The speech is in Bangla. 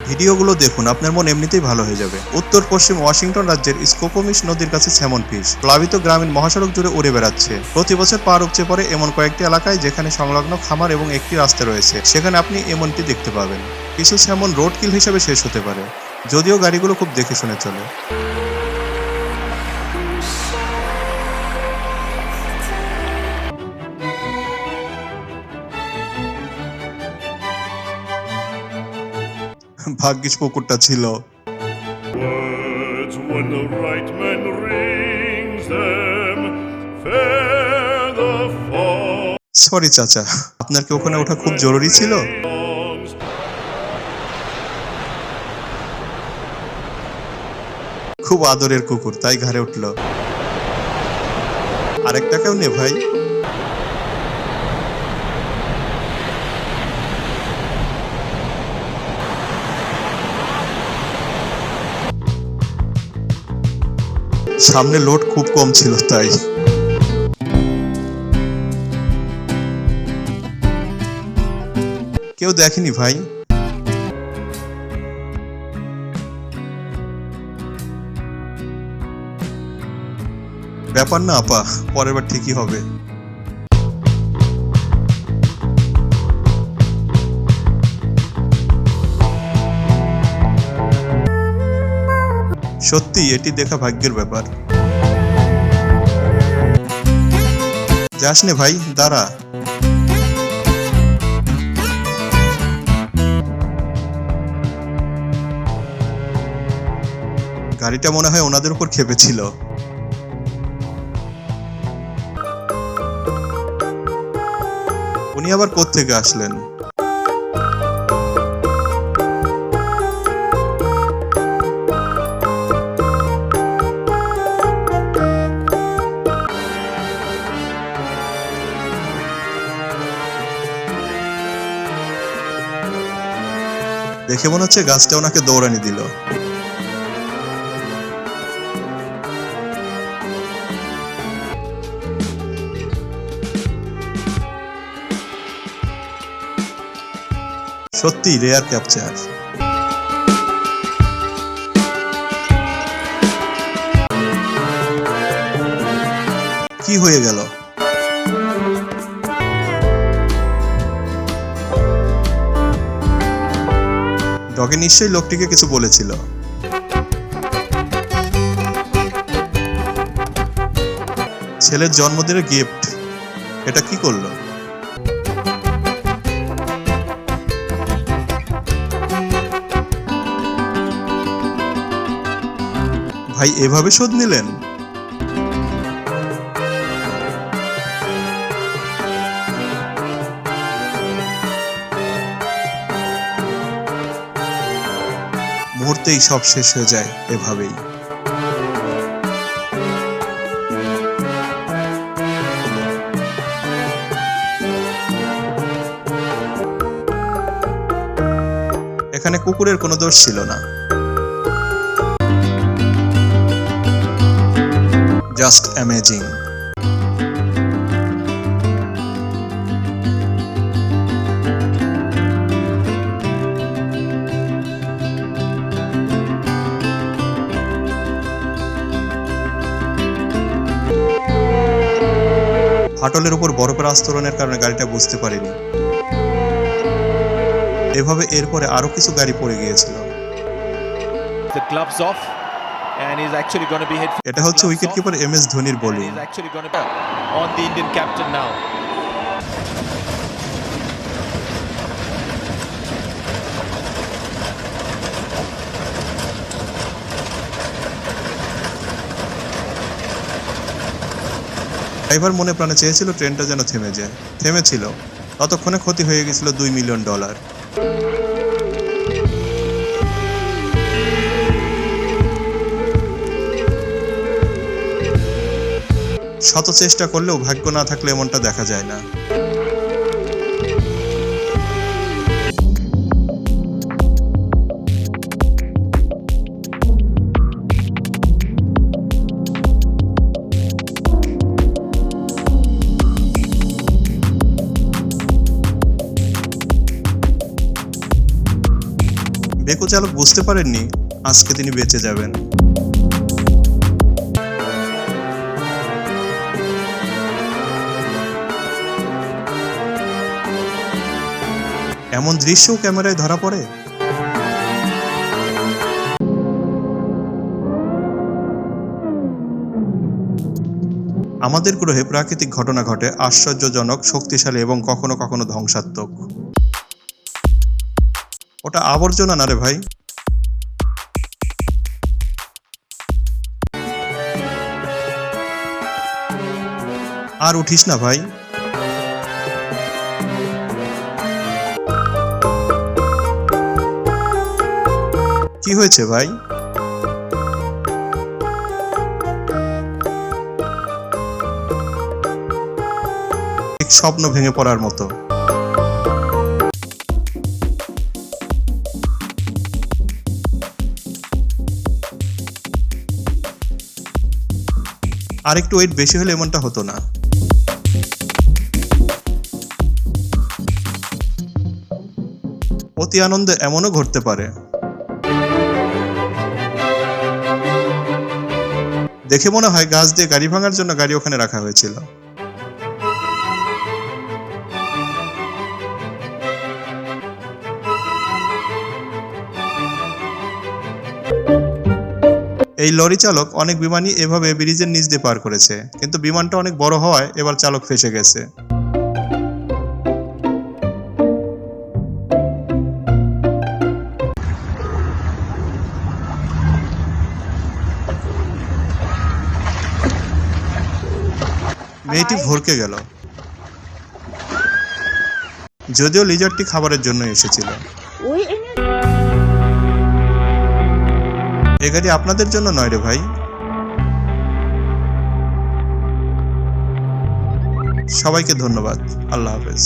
ভিডিওগুলো দেখুন, আপনার মন এমনিতেই ভালো হয়ে যাবে। উত্তর পশ্চিম ওয়াশিংটন রাজ্যের স্কোপোমিশ নদীর কাছে স্যামন ফিশ প্লাবিত গ্রামীণ মহাসড়ক জুড়ে উড়ে বেড়াচ্ছে। প্রতি বছর পা উপচে পড়ে এমন কয়েকটি এলাকায় যেখানে সংলগ্ন খামার এবং একটি রাস্তা রয়েছে, সেখানে আপনি এমনটি দেখতে পাবেন। কিছু স্যামন রোড কিল হিসেবে শেষ হতে পারে, যদিও গাড়িগুলো খুব দেখে শুনে চলে। ভাগ্যিস পুকুরটা ছিল। Words when the right man rings them, fair the fall sorry চাচা, আপনার কি ওখানে ওঠা খুব জরুরি ছিল? songs. খুব আদরের কুকুর, তাই ঘাড়ে উঠল। আরেকটাকেও নে ভাই। সামনে লোড খুব কম ছিল তাই। কেউ দেখেনি ভাই। ব্যাপার না আপা, পরের বার ঠিকই হবে। সত্যি এটি দেখা ভাগ্যের ব্যাপার। যাস নে ভাই, দাঁড়া। গাড়িটা মনে হয় ওনাদের উপর খেপেছিল। উনি আবার কোত্থেকে আসলেন? দেখে মনে হচ্ছে গাছটা ওনাকে দৌড়ানি দিল। সত্যি রেয়ার ক্যাপচার। কি হয়ে গেল? ডগে নিশ্চয়ই লোকটিকে কিছু বলেছিল। ছেলের জন্মদিনের গিফট, এটা কি করলো? ভাই এভাবে শোধ নিলেন? মুহূর্তেই সব শেষ হয়ে যায় এভাবেই। এখানে কুকুরের কোনো দোষ ছিল না। Just amazing. ফাটলের উপর বরফের আস্তরণের কারণে গাড়িটা বুঝতে পারিনি। এভাবে এরপরে আরো কিছু গাড়ি পড়ে গিয়েছিল। The gloves off and he's actually going to be hit. এটা হচ্ছে উইকেট কিপার MS ধোনির bowling. He's actually going to be on the Indian captain now. Driver মনে প্রাণে চেয়েছিল ট্রেনটা যেন থেমে যায়। থেমেছিল। ততক্ষণে ক্ষতি হয়ে গেছিল $2 মিলিয়ন। শত চেষ্টা করলেও ভাগ্য না থাকলে এমনটা দেখা যায় না। বেকো চালক বুঝতে পারেননি আজকে তিনি বেঁচে যাবেন। এমন দৃশ্যও ক্যামেরায় ধরা পড়ে। আমাদের গ্রহে প্রাকৃতিক ঘটনা ঘটে আশ্চর্যজনক, শক্তিশালী এবং কখনো কখনো ধ্বংসাত্মক। ওটা আবর্জনা না রে ভাই। আর উঠিস না ভাই। কি হয়েছে ভাই? ঠিক স্বপ্ন ভেঙে পড়ার মতো। আর একটু ওয়েট বেশি হলে এমনটা হতো না। অতি আনন্দে এমনও ঘটতে পারে। দেখে মনে হয় গাছ দিয়ে গাড়ি ভাঙার জন্য গাড়ি ওখানে রাখা হয়েছিল। এই লরি চালক অনেক বিমানই এভাবে ব্রিজের নিচ দিয়ে পার করেছে, কিন্তু বিমানটা অনেক বড় হওয়ায় এবার চালক ফেঁসে গেছে। মেয়েটি ভরকে গেল, যদিও লিজারটি খাবারের জন্য এসেছিল। এ গাড়ি আপনাদের জন্য নয় রে ভাই। সবাইকে ধন্যবাদ। আল্লাহ হাফেজ।